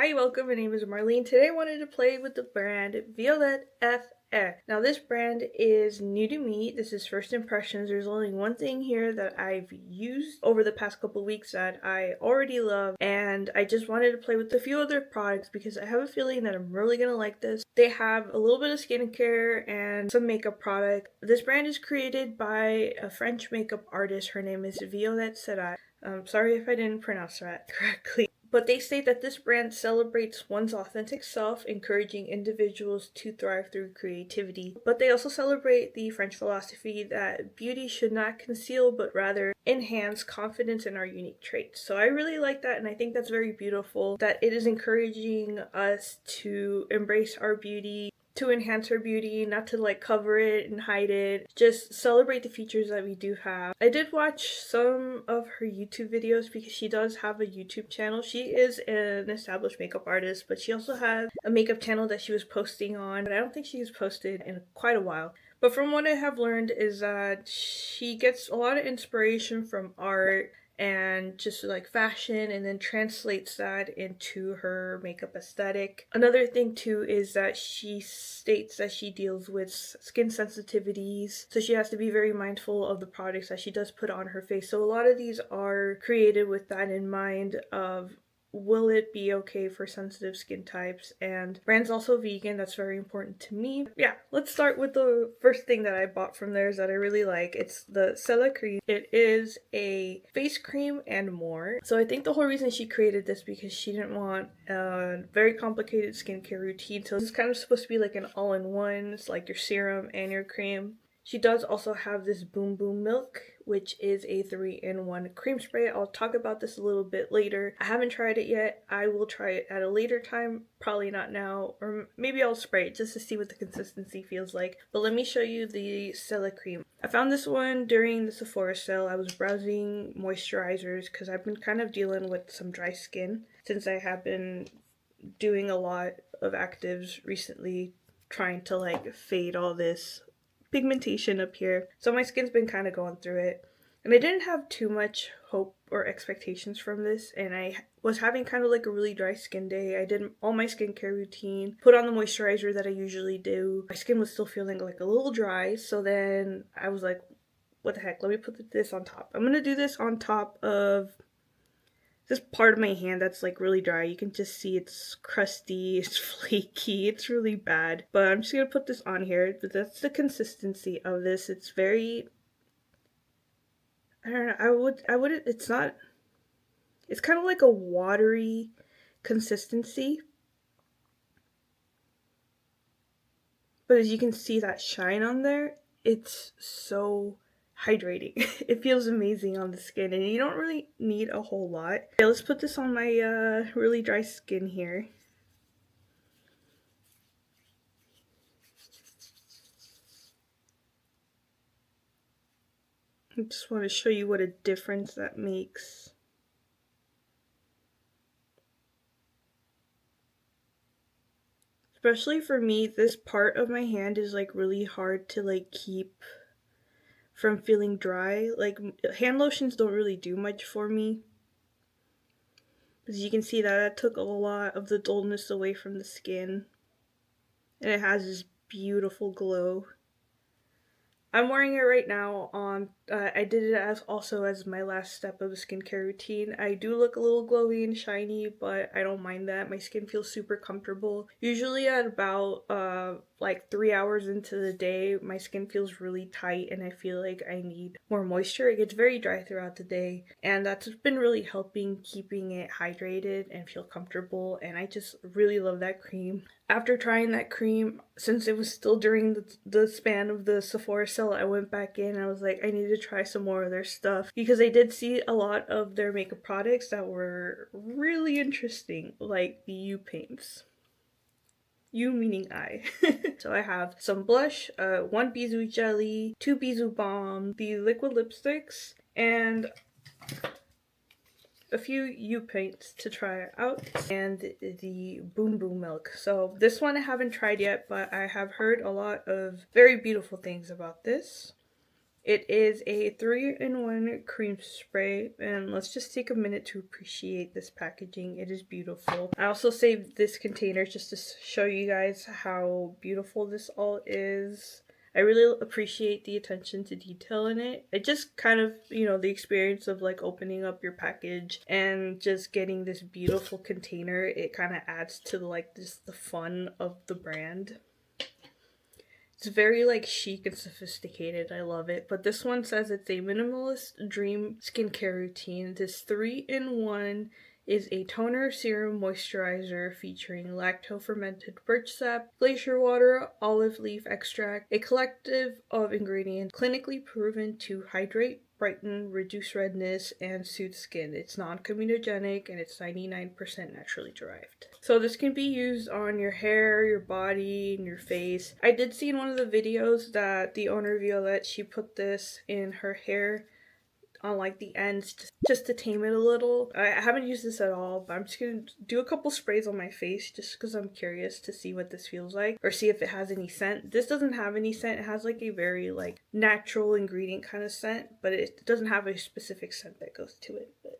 Hi, welcome. My name is Marlene. Today I wanted to play with the brand Violette FF. Now this brand is new to me. This is first impressions. There's only one thing here that I've used over the past couple weeks that I already love, and I just wanted to play with a few other products because I have a feeling that I'm really gonna like this. They have a little bit of skincare and some makeup product. This brand is created by a French makeup artist. Her name is Violette Serrat. Sorry if I didn't pronounce that correctly. But they state that this brand celebrates one's authentic self, encouraging individuals to thrive through creativity. But they also celebrate the French philosophy that beauty should not conceal, but rather enhance confidence in our unique traits. So I really like that, and I think that's very beautiful, that it is encouraging us to embrace our beauty, to enhance our beauty, not to like cover it and hide it, just celebrate the features that we do have. I did watch some of her YouTube videos because she does have a YouTube channel. She is an established makeup artist, but she also has a makeup channel that she was posting on, but I don't think she's posted in quite a while. But from what I have learned is that she gets a lot of inspiration from art and just like fashion, and then translates that into her makeup aesthetic. Another thing too is that she states that she deals with skin sensitivities, so she has to be very mindful of the products that she does put on her face. So a lot of these are created with that in mind of, will it be okay for sensitive skin types? And brand's also vegan. That's very important to me. Yeah, let's start with the first thing that I bought from theirs that I really like. It's the Serrat cream. It is a face cream and more. So I think the whole reason she created this because she didn't want a very complicated skincare routine. So this is kind of supposed to be like an all-in-one. It's like your serum and your cream. She does also have this Boum-Boum milk, which is a 3-in-1 cream spray. I'll talk about this a little bit later. I haven't tried it yet. I will try it at a later time, probably not now, or maybe I'll spray it just to see what the consistency feels like. But let me show you the Serrat cream. I found this one during the Sephora sale. I was browsing moisturizers because I've been kind of dealing with some dry skin since I have been doing a lot of actives recently, trying to like fade all this pigmentation up here. So my skin's been kind of going through it, and I didn't have too much hope or expectations from this, and I was having kind of like a really dry skin day. I did all my skincare routine, put on the moisturizer that I usually do. My skin was still feeling like a little dry, so then I was like, what the heck, let me put this on top. I'm gonna do this on top of this part of my hand that's like really dry. You can just see it's crusty, it's flaky, it's really bad. But I'm just gonna put this on here. But that's the consistency of this. It's very, I don't know, I wouldn't, it's not, it's kind of like a watery consistency. But as you can see that shine on there, it's so hydrating. It feels amazing on the skin, and you don't really need a whole lot. Okay, let's put this on my really dry skin here. I just want to show you what a difference that makes. Especially for me, this part of my hand is like really hard to like keep from feeling dry. Like hand lotions don't really do much for me. As you can see, that took a lot of the dullness away from the skin. And it has this beautiful glow. I'm wearing it right now on, I did it as also as my last step of the skincare routine. I do look a little glowy and shiny, but I don't mind that. My skin feels super comfortable. Usually at about like 3 hours into the day, my skin feels really tight and I feel like I need more moisture. It gets very dry throughout the day, and that's been really helping keeping it hydrated and feel comfortable, and I just really love that cream. After trying that cream, since it was still during the span of the Sephora sale, I went back in and I was like, I need to try some more of their stuff because I did see a lot of their makeup products that were really interesting, like the Yeux Paints. You meaning I. So I have some blush, 1 Bisou Jelly, 2 Bisou Balm, the liquid lipsticks, and a few Yeux Paints to try out, and the Boum-Boum milk. So this one I haven't tried yet, but I have heard a lot of very beautiful things about this. It is a 3-in-1 cream spray, and let's just take a minute to appreciate this packaging. It is beautiful. I also saved this container just to show you guys how beautiful this all is. I really appreciate the attention to detail in it. It just kind of, you know, the experience of like opening up your package and just getting this beautiful container, it kind of adds to like the fun of the brand. It's very like chic and sophisticated. I love it. But this one says it's a minimalist dream skincare routine. This 3-in-1 is a toner, serum, moisturizer featuring lacto-fermented birch sap, glacier water, olive leaf extract, a collective of ingredients clinically proven to hydrate, brighten, reduce redness, and soothe skin. It's non-comedogenic and it's 99% naturally derived. So this can be used on your hair, your body, and your face. I did see in one of the videos that the owner Violette, she put this in her hair on like the ends just to tame it a little. I haven't used this at all, but I'm just gonna do a couple sprays on my face just because I'm curious to see what this feels like or see if it has any scent. This doesn't have any scent. It has like a very like natural ingredient kind of scent, but it doesn't have a specific scent that goes to it. But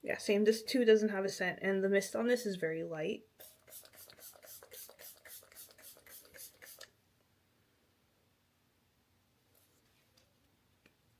yeah, same. This too doesn't have a scent, and the mist on this is very light.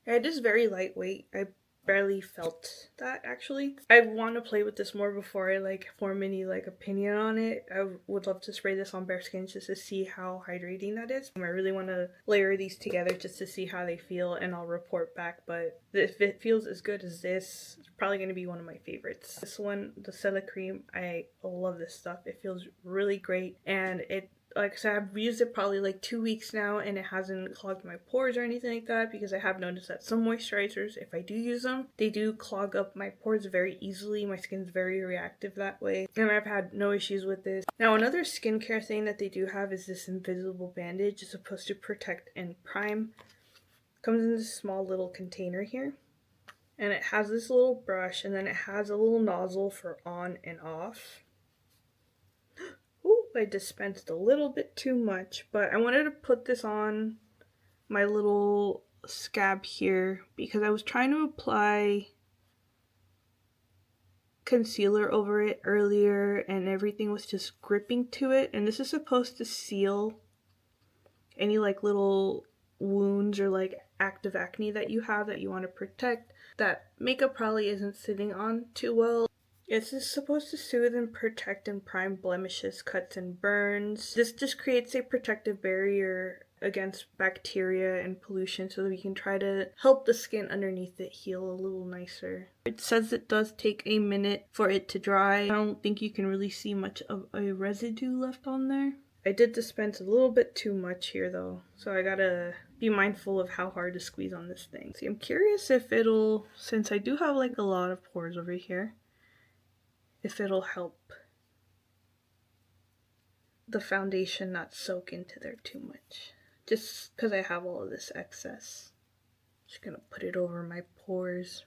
It is very lightweight. I barely felt that actually. I want to play with this more before I like form any like opinion on it. I would love to spray this on bare skin just to see how hydrating that is. I really want to layer these together just to see how they feel, and I'll report back. But if it feels as good as this, it's probably going to be one of my favorites. This one, the Serrat cream, I love this stuff. It feels really great, and it, like I said, I've used it probably like 2 weeks now, and it hasn't clogged my pores or anything like that, because I have noticed that some moisturizers, if I do use them, they do clog up my pores very easily. My skin's very reactive that way, and I've had no issues with this. Now, another skincare thing that they do have is this invisible bandage. It's supposed to protect and prime. Comes in this small little container here, and it has this little brush, and then it has a little nozzle for on and off. Ooh, I dispensed a little bit too much, but I wanted to put this on my little scab here because I was trying to apply concealer over it earlier and everything was just gripping to it, and this is supposed to seal any like little wounds or like active acne that you have that you want to protect that makeup probably isn't sitting on too well. This is supposed to soothe and protect and prime blemishes, cuts, and burns. This just creates a protective barrier against bacteria and pollution so that we can try to help the skin underneath it heal a little nicer. It says it does take a minute for it to dry. I don't think you can really see much of a residue left on there. I did dispense a little bit too much here though, so I gotta be mindful of how hard to squeeze on this thing. See, I'm curious if it'll, since I do have like a lot of pores over here, if it'll help the foundation not soak into there too much. Just because I have all of this excess. Just gonna put it over my pores.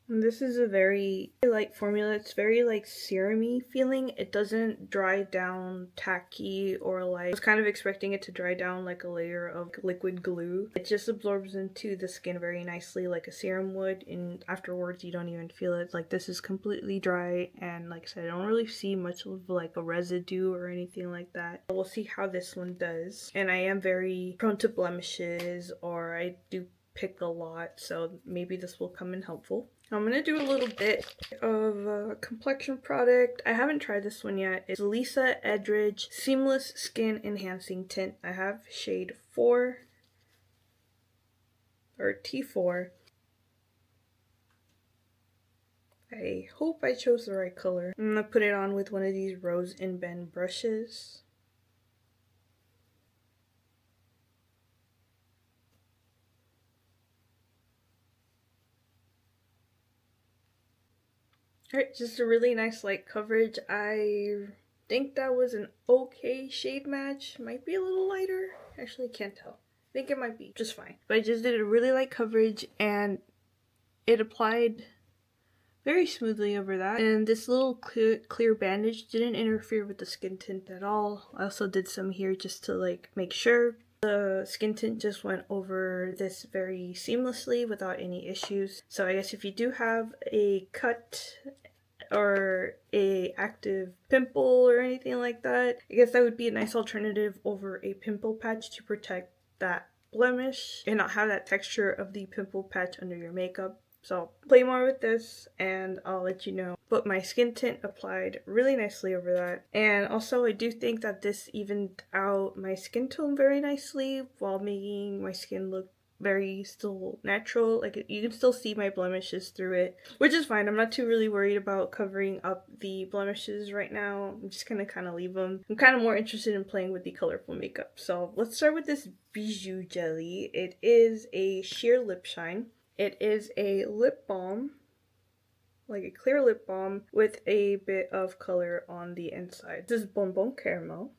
And this is a very light formula. It's very like serum-y feeling. It doesn't dry down tacky or like, I was kind of expecting it to dry down like a layer of liquid glue. It just absorbs into the skin very nicely like a serum would, and afterwards you don't even feel it. Like this is completely dry, and like I said, I don't really see much of like a residue or anything like that. We'll see how this one does. And I am very prone to blemishes, or I do pick a lot, so maybe this will come in helpful. I'm going to do a little bit of a complexion product. I haven't tried this one yet. It's Lisa Edridge Seamless Skin Enhancing Tint. I have shade 4, or T4. I hope I chose the right color. I'm going to put it on with one of these Rose and Bend brushes. Alright, just a really nice light coverage. I think that was an okay shade match. Might be a little lighter. Actually, I can't tell. I think it might be just fine. But I just did a really light coverage and it applied very smoothly over that. And this little clear bandage didn't interfere with the skin tint at all. I also did some here just to like make sure. The skin tint just went over this very seamlessly without any issues. So I guess if you do have a cut or a active pimple or anything like that, I guess that would be a nice alternative over a pimple patch to protect that blemish and not have that texture of the pimple patch under your makeup. So play more with this and I'll let you know. But my skin tint applied really nicely over that. And also I do think that this evened out my skin tone very nicely while making my skin look very still natural. Like you can still see my blemishes through it, which is fine. I'm not too really worried about covering up the blemishes right now. I'm just gonna kind of leave them. I'm kind of more interested in playing with the colorful makeup. So let's start with this Bisou Jelly. It is a sheer lip shine. It is a lip balm, like a clear lip balm with a bit of color on the inside. This is Boum-Boum Caramel.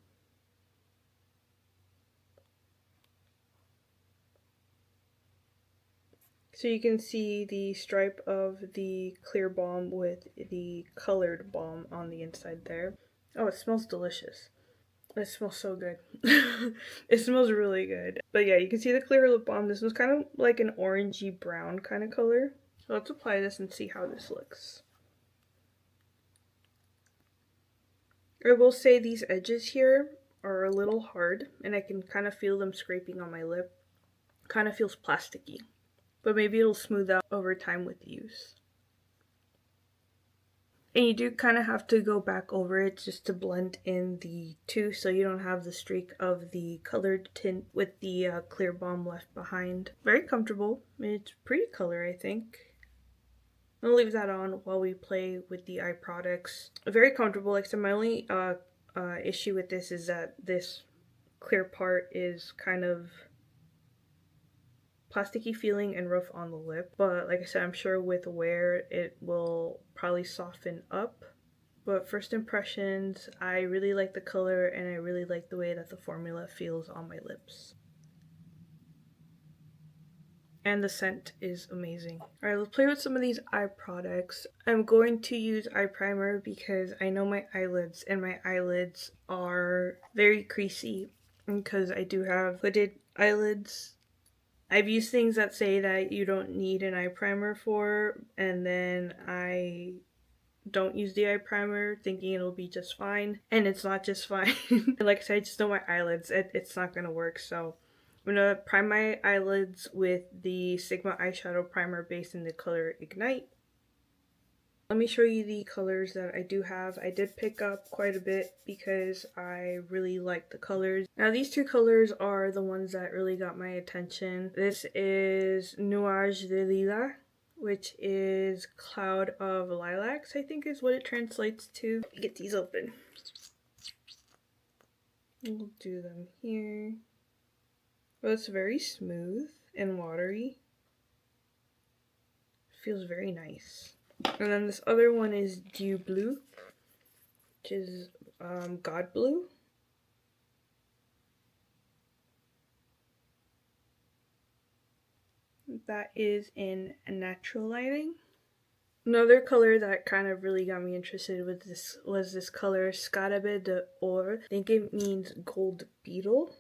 So you can see the stripe of the clear balm with the colored balm on the inside there. Oh, it smells delicious. It smells so good. It smells really good. But yeah, you can see the clear lip balm. This one's kind of like an orangey brown kind of color. So let's apply this and see how this looks. I will say these edges here are a little hard and I can kind of feel them scraping on my lip. Kind of feels plasticky, but maybe it'll smooth out over time with use. And you do kind of have to go back over it just to blend in the two so you don't have the streak of the colored tint with the clear balm left behind. Very comfortable. It's pretty color, I think. I'll leave that on while we play with the eye products. Very comfortable. Like I said, my only issue with this is that this clear part is kind of plasticky feeling and rough on the lip, but like I said, I'm sure with wear it will probably soften up. But first impressions, I really like the color and I really like the way that the formula feels on my lips. And the scent is amazing. Alright, let's play with some of these eye products. I'm going to use eye primer because I know my eyelids and my eyelids are very creasy because I do have hooded eyelids. I've used things that say that you don't need an eye primer for, and then I don't use the eye primer thinking it'll be just fine, and it's not just fine. Like I said, I just know my eyelids, it's not gonna work, so I'm gonna prime my eyelids with the Sigma eyeshadow primer based in the color Ignite. Let me show you the colors that I do have. I did pick up quite a bit because I really like the colors. Now these two colors are the ones that really got my attention. This is Nuage de Lila, which is Cloud of Lilacs, I think is what it translates to. Let me get these open. We'll do them here. Well, it's very smooth and watery. Feels very nice. And then this other one is Dew Blue, which is God Blue. That is in Natural Lighting. Another color that kind of really got me interested with this was this color Scarabée d'Or. I think it means gold beetle.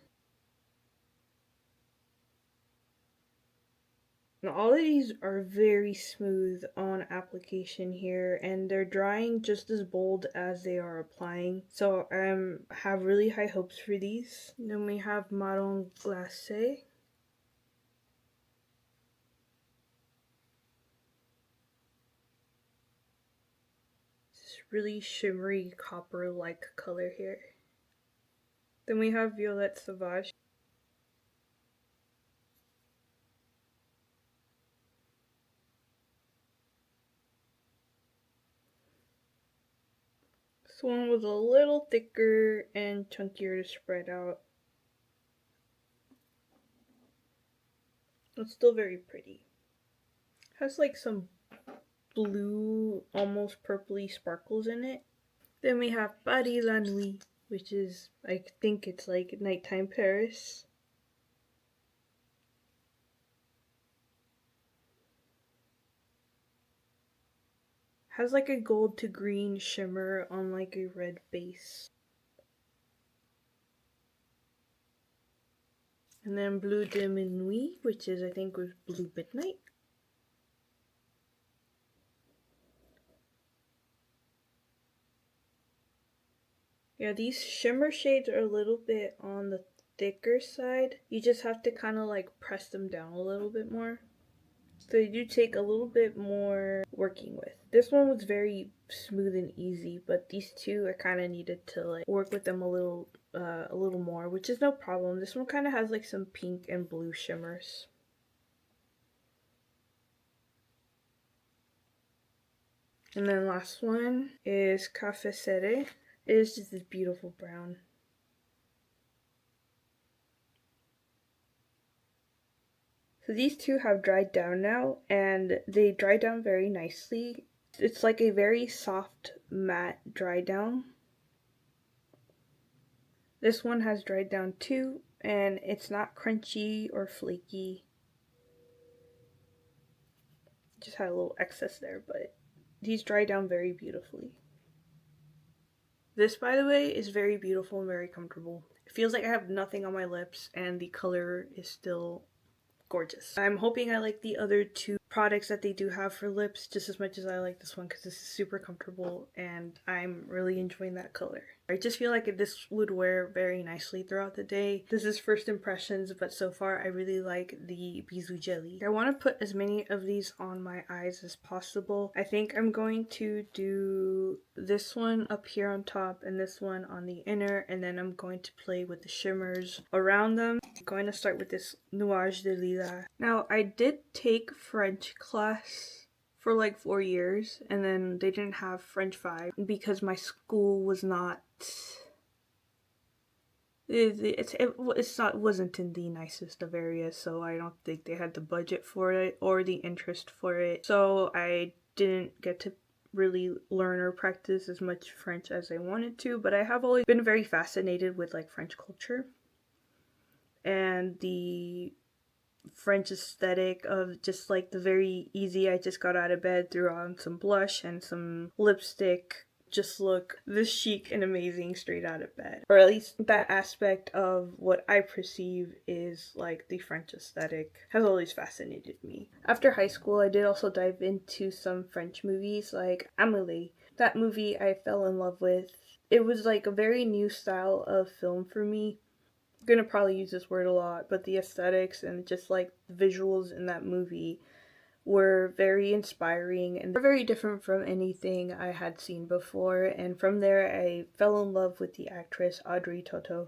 Now all of these are very smooth on application here and they're drying just as bold as they are applying. So I have really high hopes for these. Then we have Marron Glacé. This really shimmery copper-like color here. Then we have Violette Sauvage. This one was a little thicker and chunkier to spread out. It's still very pretty. Has like some blue, almost purpley sparkles in it. Then we have Paris la Nuit, which is, I think it's like nighttime Paris. Has like a gold to green shimmer on like a red base. And then Bleu de Minuit, which is I think was Blue Midnight. Yeah, these shimmer shades are a little bit on the thicker side. You just have to kind of like press them down a little bit more. So they do take a little bit more working with. This one was very smooth and easy, but these two I kind of needed to like work with them a little more, which is no problem. This one kind of has like some pink and blue shimmers. And then last one is Café Serré. It is just this beautiful brown. So these two have dried down now, and they dry down very nicely. It's like a very soft matte dry down. This one has dried down too, and it's not crunchy or flaky. Just had a little excess there, but these dry down very beautifully. This, by the way, is very beautiful and very comfortable. It feels like I have nothing on my lips, and the color is still gorgeous. I'm hoping I like the other two products that they do have for lips just as much as I like this one, because this is super comfortable and I'm really enjoying that color. I just feel like this would wear very nicely throughout the day. This is first impressions, but so far I really like the Bisou Jelly. I want to put as many of these on my eyes as possible. I think I'm going to do this one up here on top and this one on the inner, and then I'm going to play with the shimmers around them. I'm going to start with this Nuage de Lila. Now, I did take French class for like 4 years, and then they didn't have French 5 because my school was not wasn't in the nicest of areas, so I don't think they had the budget for it or the interest for it. So I didn't get to really learn or practice as much French as I wanted to, but I have always been very fascinated with like French culture and the French aesthetic of just like the very easy, I just got out of bed, threw on some blush and some lipstick, just look this chic and amazing straight out of bed. Or at least that aspect of what I perceive is like the French aesthetic has always fascinated me. After high school, I did also dive into some French movies like Amélie. That movie I fell in love with. It was like a very new style of film for me. I'm gonna probably use this word a lot, but the aesthetics and just like the visuals in that movie were very inspiring and very different from anything I had seen before. And from there, I fell in love with the actress Audrey Tautou.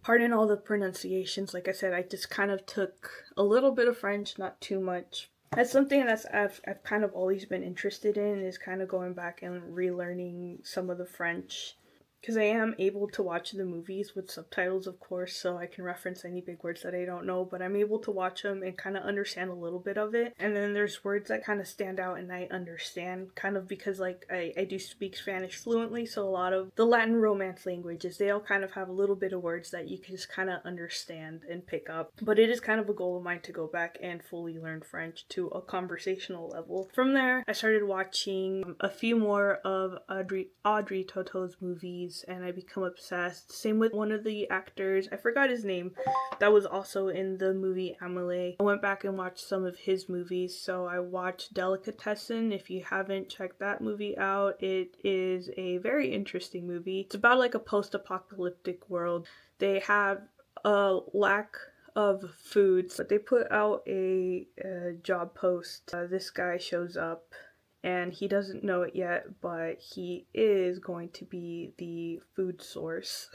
Pardon all the pronunciations. Like I said, I just kind of took a little bit of French, not too much. That's something I've kind of always been interested in, is kind of going back and relearning some of the French. Because I am able to watch the movies with subtitles, of course, so I can reference any big words that I don't know, but I'm able to watch them and kind of understand a little bit of it. And then there's words that kind of stand out and I understand, kind of because like I do speak Spanish fluently, so a lot of the Latin Romance languages, they all kind of have a little bit of words that you can just kind of understand and pick up. But it is kind of a goal of mine to go back and fully learn French to a conversational level. From there, I started watching a few more of Audrey Tautou's movies, and I become obsessed. Same with one of the actors, I forgot his name, that was also in the movie Amélie. I went back and watched some of his movies, so I watched Delicatessen. If you haven't checked that movie out, it is a very interesting movie. It's about like a post-apocalyptic world. They have a lack of foods, but they put out a job post. This guy shows up and he doesn't know it yet, but he is going to be the food source.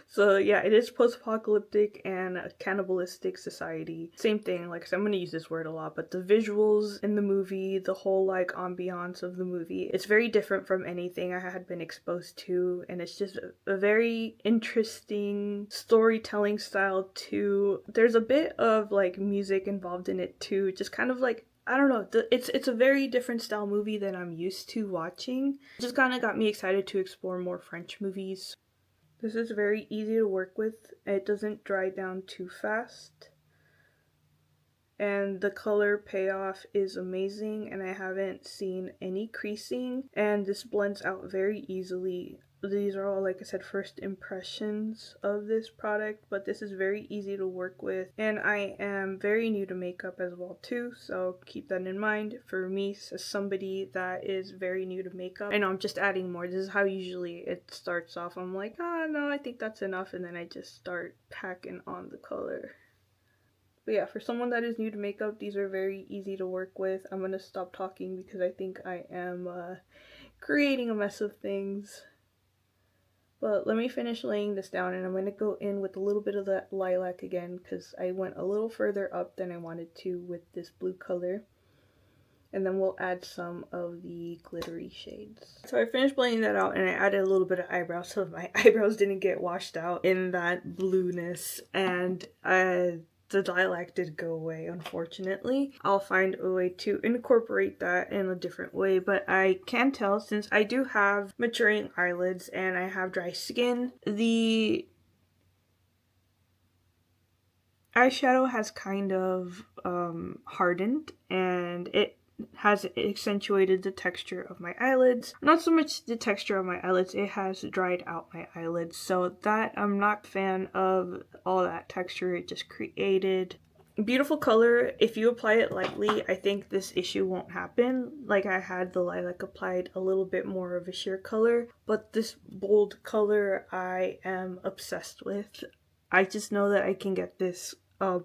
So yeah, it is post-apocalyptic and a cannibalistic society. Same thing, like I said, I'm going to use this word a lot, but the visuals in the movie, the whole like ambiance of the movie, it's very different from anything I had been exposed to, and it's just a very interesting storytelling style too. There's a bit of like music involved in it too, just kind of like, I don't know, it's a very different style movie than I'm used to watching. It just kind of got me excited to explore more French movies. This is very easy to work with. It doesn't dry down too fast. And the color payoff is amazing, and I haven't seen any creasing, and this blends out very easily. these are all, like I said, first impressions of this product, but this is very easy to work with, and I am very new to makeup as well too, so keep that in mind. For me, as somebody that is very new to makeup, I know I'm just adding more. This is how usually it starts off. I'm like, oh no, I think that's enough, and then I just start packing on the color. But yeah, for someone that is new to makeup, these are very easy to work with. I'm gonna stop talking because I think I am creating a mess of things. But let me finish laying this down, and I'm going to go in with a little bit of that lilac again because I went a little further up than I wanted to with this blue color. And then we'll add some of the glittery shades. So I finished blending that out, and I added a little bit of eyebrows so my eyebrows didn't get washed out in that blueness. And the lilac did go away, unfortunately. I'll find a way to incorporate that in a different way, but I can tell, since I do have maturing eyelids and I have dry skin, the eyeshadow has kind of hardened, and it has accentuated the texture of my eyelids. Not so much the texture of my eyelids, it has dried out my eyelids, so that I'm not a fan of all that texture it just created. Beautiful color. If you apply it lightly, I think this issue won't happen. Like, I had the lilac applied a little bit more of a sheer color, but this bold color I am obsessed with. I just know that I can get this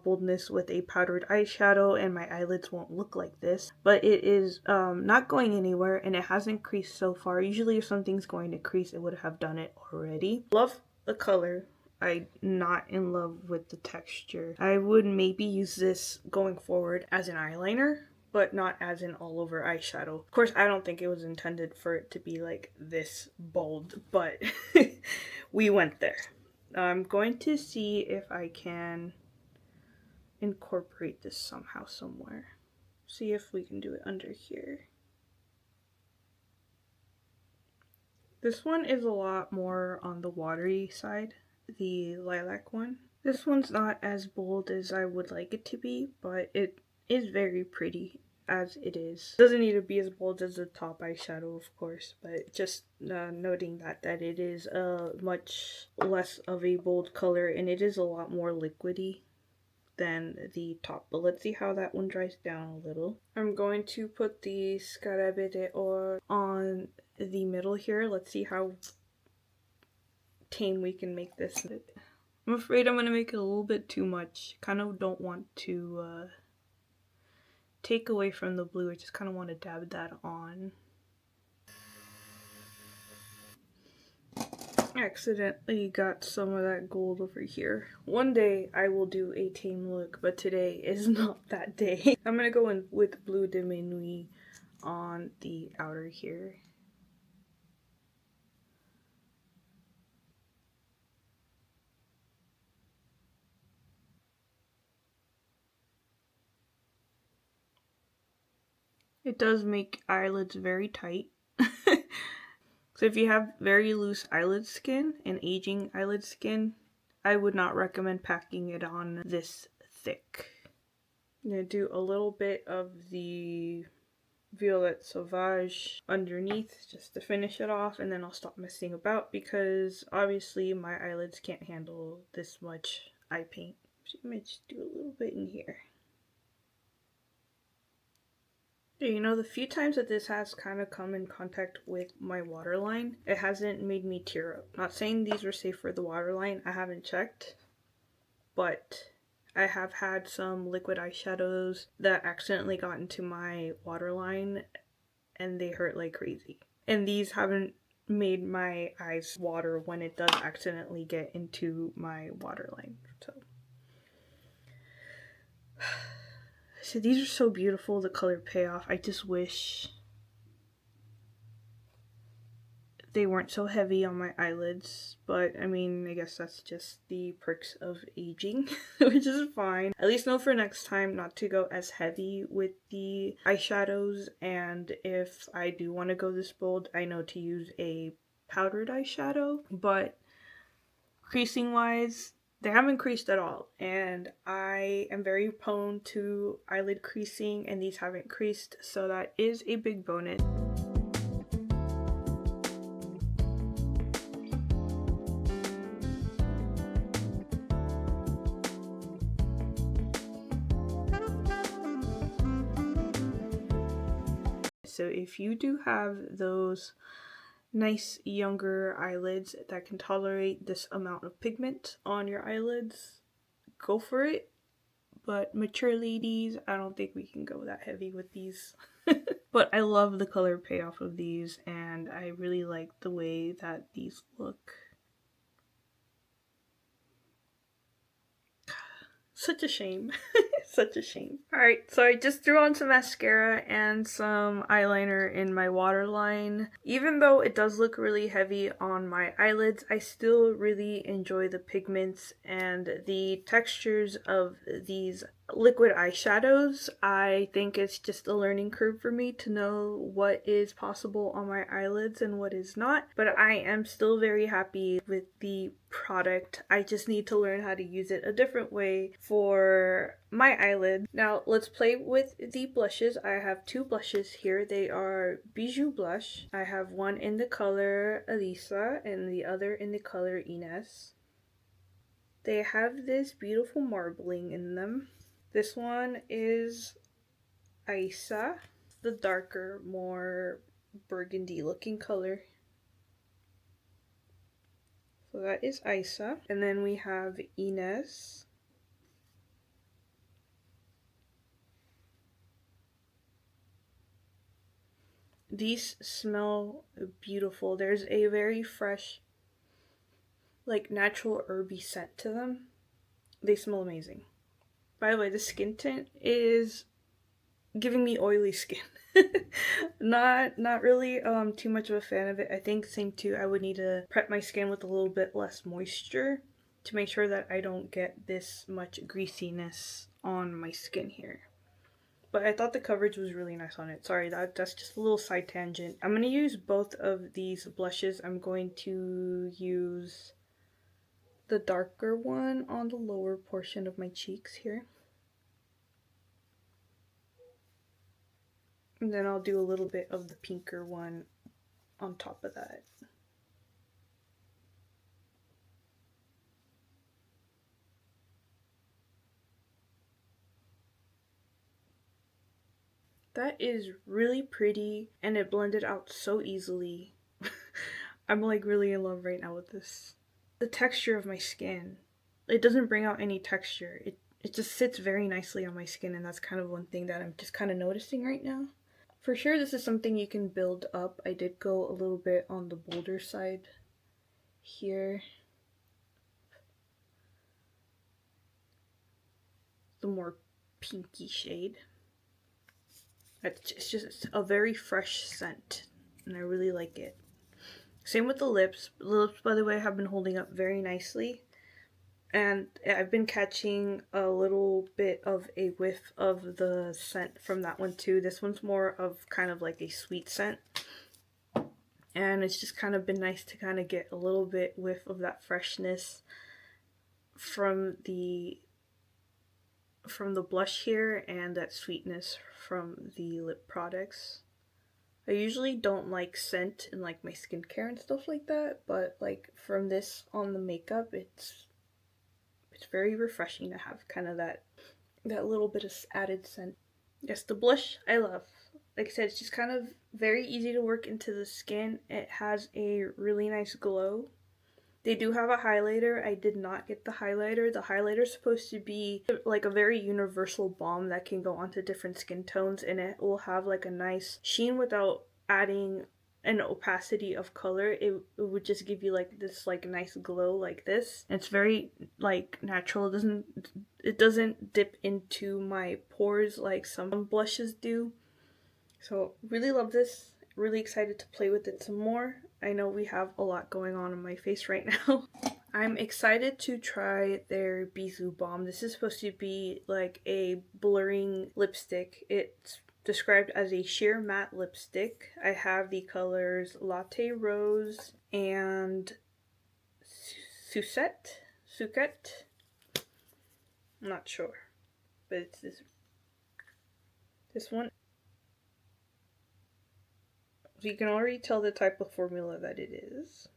boldness with a powdered eyeshadow and my eyelids won't look like this, but it is not going anywhere, and it hasn't creased so far. Usually if something's going to crease, it would have done it already. Love the color. I'm not in love with the texture. I would maybe use this going forward as an eyeliner, but not as an all over eyeshadow. Of course, I don't think it was intended for it to be like this bold, but we went there. I'm going to see if I can incorporate this somehow somewhere. See if we can do it under here. This one is a lot more on the watery side, the lilac one. This one's not as bold as I would like it to be, but it is very pretty as it is. Doesn't need to be as bold as the top eyeshadow, of course, but just noting that it is much less of a bold color, and it is a lot more liquidy than the top, but let's see how that one dries down a little. I'm going to put the Scarabée d'Or on the middle here. Let's see how tame we can make this. I'm afraid I'm going to make it a little bit too much. Kind of don't want to take away from the blue. I just kind of want to dab that on. Accidentally got some of that gold over here. One day I will do a tame look, but today is not that day. I'm gonna go in with Bleu de Minuit on the outer here. It does make eyelids very tight. So if you have very loose eyelid skin and aging eyelid skin, I would not recommend packing it on this thick. I'm going to do a little bit of the Violette Sauvage underneath just to finish it off, and then I'll stop messing about because obviously my eyelids can't handle this much eye paint. So I might just do a little bit in here. You know, the few times that this has kind of come in contact with my waterline, it hasn't made me tear up. Not saying these were safe for the waterline, I haven't checked, but I have had some liquid eyeshadows that accidentally got into my waterline and they hurt like crazy. And these haven't made my eyes water when it does accidentally get into my waterline. So these are so beautiful, the color payoff. I just wish they weren't so heavy on my eyelids, but I mean, I guess that's just the perks of aging, which is fine. At least know for next time not to go as heavy with the eyeshadows, and if I do want to go this bold, I know to use a powdered eyeshadow, but creasing wise, they haven't creased at all, and I am very prone to eyelid creasing, and these haven't creased, so that is a big bonus. So if you do have those nice younger eyelids that can tolerate this amount of pigment on your eyelids, go for it. But mature ladies, I don't think we can go that heavy with these. But I love the color payoff of these, and I really like the way that these look. Such a shame. Such a shame. Alright, so I just threw on some mascara and some eyeliner in my waterline. Even though it does look really heavy on my eyelids, I still really enjoy the pigments and the textures of these liquid eyeshadows. I think it's just a learning curve for me to know what is possible on my eyelids and what is not, but I am still very happy with the product. I just need to learn how to use it a different way for my eyelid. Now let's play with the blushes. I have two blushes here. They are Bisou Blush. I have one in the color Elisa and the other in the color Ines. They have this beautiful marbling in them. This one is Isa, the darker, more burgundy looking color. So that is Isa. And then we have Ines. These smell beautiful. There's a very fresh, like natural herby scent to them. They smell amazing. By the way, the skin tint is giving me oily skin. not really too much of a fan of it. I think same too, I would need to prep my skin with a little bit less moisture to make sure that I don't get this much greasiness on my skin here. But I thought the coverage was really nice on it. Sorry, that's just a little side tangent. I'm going to use both of these blushes. I'm going to use the darker one on the lower portion of my cheeks here. And then I'll do a little bit of the pinker one on top of that. That is really pretty, and it blended out so easily. I'm like really in love right now with this. The texture of my skin, it doesn't bring out any texture. It just sits very nicely on my skin, and that's kind of one thing that I'm just kind of noticing right now. For sure, this is something you can build up. I did go a little bit on the bolder side here. The more pinky shade. It's just a very fresh scent, and I really like it. Same with the lips. The lips, by the way, have been holding up very nicely. And I've been catching a little bit of a whiff of the scent from that one too. This one's more of kind of like a sweet scent. And it's just kind of been nice to kind of get a little bit whiff of that freshness from the blush here and that sweetness from the lip products. I usually don't like scent in like my skincare and stuff like that, but like from this on the makeup, it's very refreshing to have kind of that little bit of added scent. Yes, the blush I love. Like I said, it's just kind of very easy to work into the skin. It has a really nice glow. They do have a highlighter. I did not get the highlighter. The highlighter is supposed to be like a very universal balm that can go onto different skin tones, and it will have like a nice sheen without adding an opacity of color. It would just give you like this like nice glow like this. And it's very like natural. It doesn't dip into my pores like some blushes do. So really love this. Really excited to play with it some more. I know we have a lot going on my face right now. I'm excited to try their Bisou Balm. This is supposed to be like a blurring lipstick. It's described as a sheer matte lipstick. I have the colors Latte Rose and Sucette. I'm not sure, but it's this one. So you can already tell the type of formula that it is.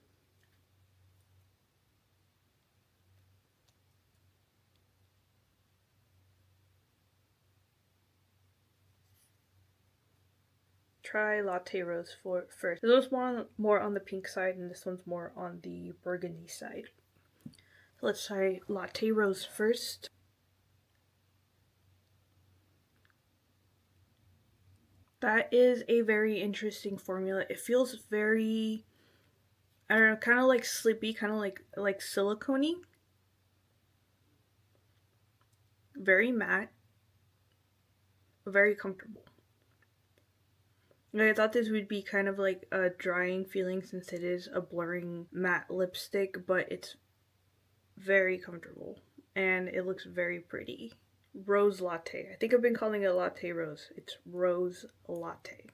try Latte Rose first. This one's more on the pink side and this one's more on the burgundy side. So let's try Latte Rose first. That is a very interesting formula. It feels very, I don't know, kind of like slippy, kind of like silicone-y. Very matte. Very comfortable. I thought this would be kind of like a drying feeling since it is a blurring matte lipstick, but it's very comfortable and it looks very pretty. Rose Latte. I think I've been calling it Latte Rose. It's Rose Latte.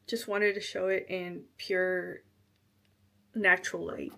Just wanted to show it in pure natural light.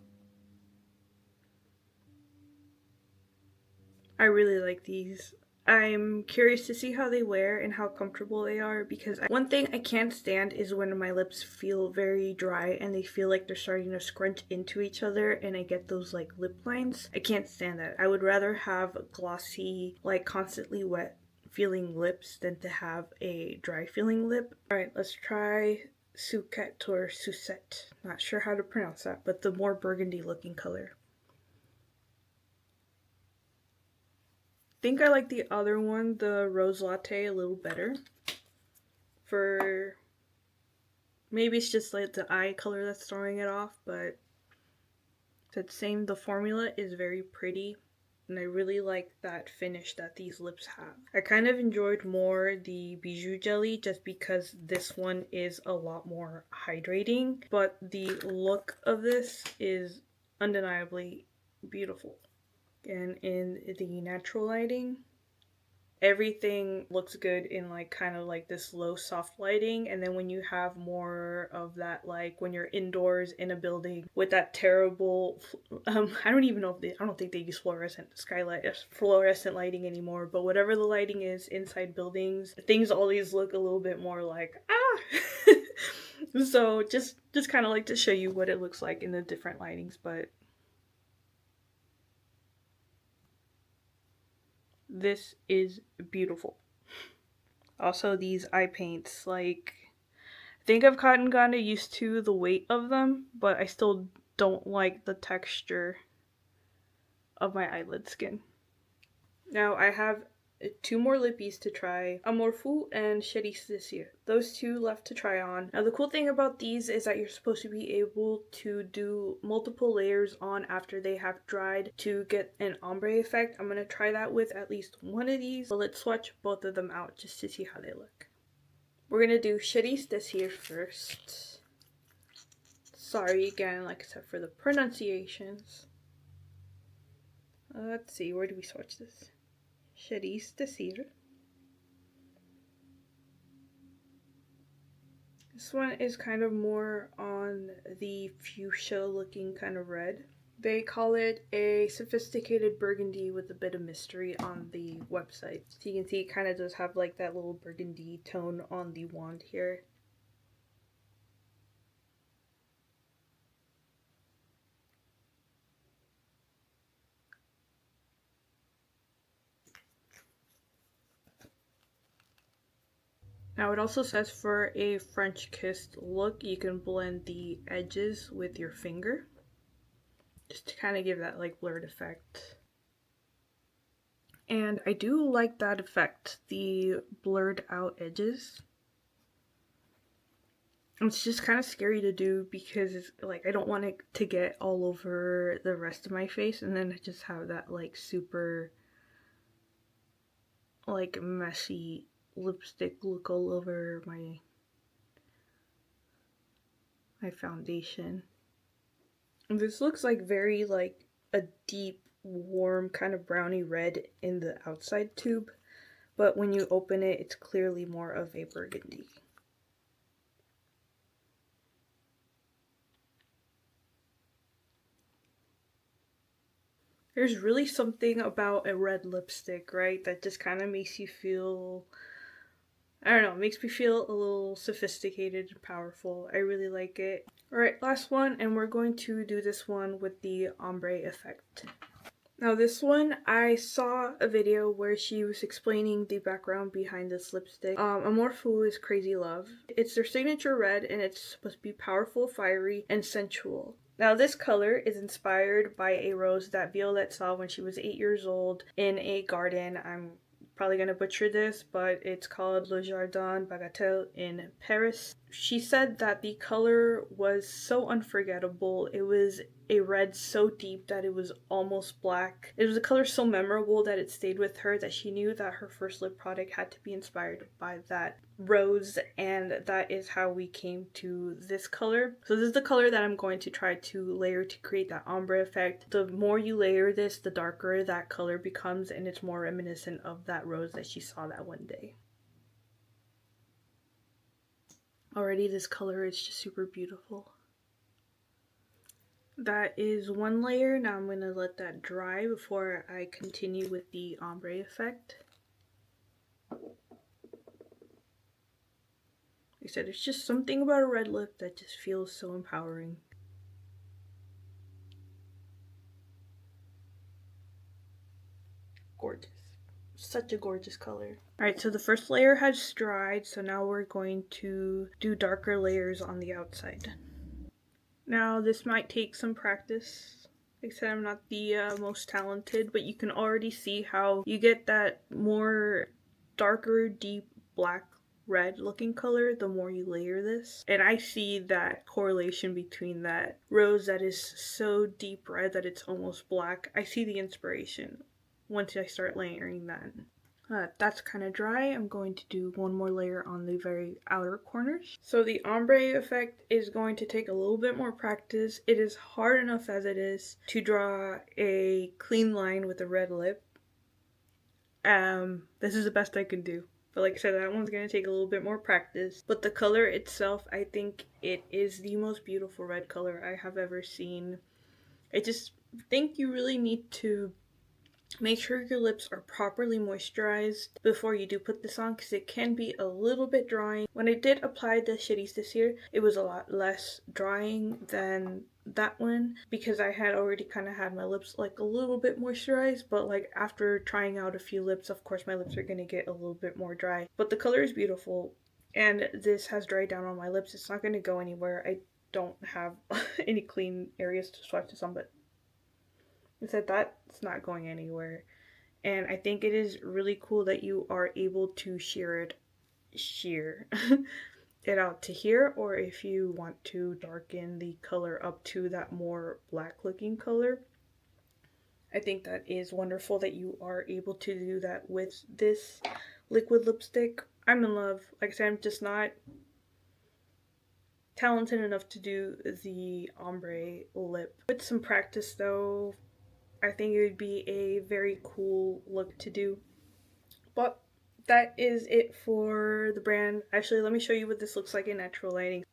I really like these. I'm curious to see how they wear and how comfortable they are because one thing I can't stand is when my lips feel very dry and they feel like they're starting to scrunch into each other and I get those like lip lines. I can't stand that. I would rather have glossy, like constantly wet feeling lips than to have a dry feeling lip. Alright, let's try Sucette or Sucette. Not sure how to pronounce that, but the more burgundy looking color. I think I like the other one, the Rose Latte, a little better. For maybe it's just like the eye color that's throwing it off, but the formula is very pretty and I really like that finish that these lips have. I kind of enjoyed more the Bisou Jelly just because this one is a lot more hydrating, but the look of this is undeniably beautiful. And in the natural lighting, everything looks good in like kind of like this low soft lighting, and then when you have more of that, like when you're indoors in a building with that terrible I don't think they use fluorescent lighting anymore, but whatever the lighting is inside buildings, things always look a little bit more like so just kind of like to show you what it looks like in the different lightings. But this is beautiful. Also, these eye paints, like, I think I've gotten used to the weight of them, but I still don't like the texture of my eyelid skin. Now I have 2 more lippies to try, Amour Fou and Cherise this year. Those 2 left to try on. Now the cool thing about these is that you're supposed to be able to do multiple layers on after they have dried to get an ombre effect. I'm going to try that with at least one of these, but let's swatch both of them out just to see how they look. We're going to do Cherise this year first. Sorry again, like I said, for the pronunciations. Let's see, where do we swatch this? Cherise this year. This one is kind of more on the fuchsia looking kind of red. They call it a sophisticated burgundy with a bit of mystery on the website. So you can see it kind of does have like that little burgundy tone on the wand here. Now it also says for a French kissed look, you can blend the edges with your finger, just to kind of give that like blurred effect. And I do like that effect, the blurred out edges. It's just kind of scary to do because it's like I don't want it to get all over the rest of my face and then I just have that like super like messy lipstick look all over my foundation. And this looks like very like a deep warm kind of browny red in the outside tube, but when you open it, it's clearly more of a burgundy. There's really something about a red lipstick, right, that just kind of makes you feel, I don't know, makes me feel a little sophisticated and powerful. I really like it. Alright, last one, and we're going to do this one with the ombre effect. Now this one, I saw a video where she was explaining the background behind this lipstick. Amorpho is Crazy Love. It's their signature red and it's supposed to be powerful, fiery, and sensual. Now this color is inspired by a rose that Violette saw when she was 8 years old in a garden. I'm probably gonna butcher this, but it's called Le Jardin Bagatelle in Paris. She said that the color was so unforgettable. It was a red so deep that it was almost black. It was a color so memorable that it stayed with her, that she knew that her first lip product had to be inspired by that rose, and that is how we came to this color. So this is the color that I'm going to try to layer to create that ombre effect. The more you layer this, the darker that color becomes, and it's more reminiscent of that rose that she saw that one day. Already this color is just super beautiful. That is one layer. Now I'm going to let that dry before I continue with the ombre effect. Like I said, it's just something about a red lip that just feels so empowering. Gorgeous. Such a gorgeous color. Alright, so the first layer has dried, so now we're going to do darker layers on the outside. Now this might take some practice. Like I said, I'm not the most talented, but you can already see how you get that more darker, deep black red looking color the more you layer this. And I see that correlation between that rose that is so deep red that it's almost black. I see the inspiration once I start layering that. That's kind of dry. I'm going to do one more layer on the very outer corners. So the ombre effect is going to take a little bit more practice. It is hard enough as it is to draw a clean line with a red lip. This is the best I can do. But like I said, that one's going to take a little bit more practice. But the color itself, I think it is the most beautiful red color I have ever seen. I just think you really need to make sure your lips are properly moisturized before you do put this on, because it can be a little bit drying. When I did apply the shitties this year, it was a lot less drying than that one because I had already kind of had my lips like a little bit moisturized, but like after trying out a few lips, of course my lips are going to get a little bit more dry. But the color is beautiful and this has dried down on my lips. It's not going to go anywhere. I don't have any clean areas to swatch this on, but I said that's not going anywhere. And I think it is really cool that you are able to sheer it out to here, or if you want to darken the color up to that more black looking color. I think that is wonderful that you are able to do that with this liquid lipstick. I'm in love. Like I said, I'm just not talented enough to do the ombre lip. With some practice though, I think it would be a very cool look to do. But that is it for the brand. Actually, let me show you what this looks like in natural lighting.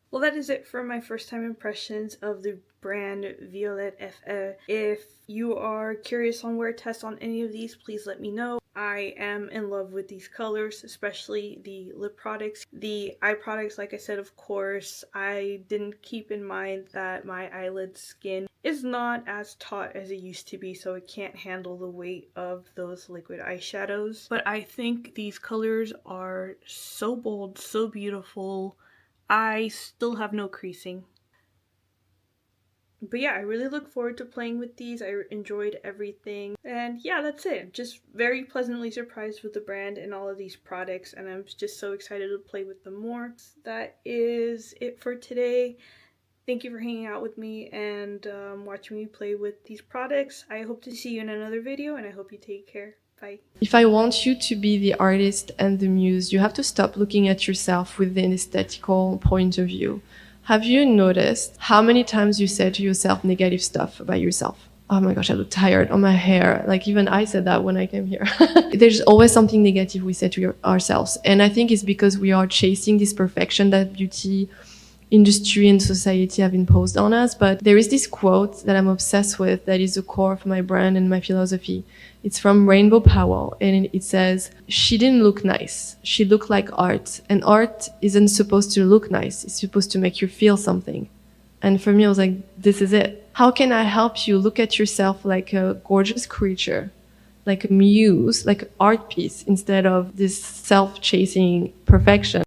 Well, that is it for my first time impressions of the brand Violette FE. If you are curious on where to test on any of these, please let me know. I am in love with these colors, especially the lip products. The eye products, like I said, of course, I didn't keep in mind that my eyelid skin is not as taut as it used to be, so it can't handle the weight of those liquid eyeshadows. But I think these colors are so bold, so beautiful. I still have no creasing. But yeah, I really look forward to playing with these. I enjoyed everything. And yeah, that's it. I'm just very pleasantly surprised with the brand and all of these products, and I'm just so excited to play with them more. That is it for today. Thank you for hanging out with me and watching me play with these products. I hope to see you in another video, and I hope you take care. Bye. If I want you to be the artist and the muse, you have to stop looking at yourself with an aesthetical point of view. Have you noticed how many times you say to yourself negative stuff about yourself? Oh my gosh, I look tired on my hair. Like even I said that when I came here. There's always something negative we say to ourselves. And I think it's because we are chasing this perfection that beauty industry and society have imposed on us. But there is this quote that I'm obsessed with that is the core of my brand and my philosophy. It's from Rainbow Powell, and it says, "She didn't look nice. She looked like art. And art isn't supposed to look nice. It's supposed to make you feel something." And for me, I was like, this is it. How can I help you look at yourself like a gorgeous creature, like a muse, like an art piece, instead of this self-chasing perfection?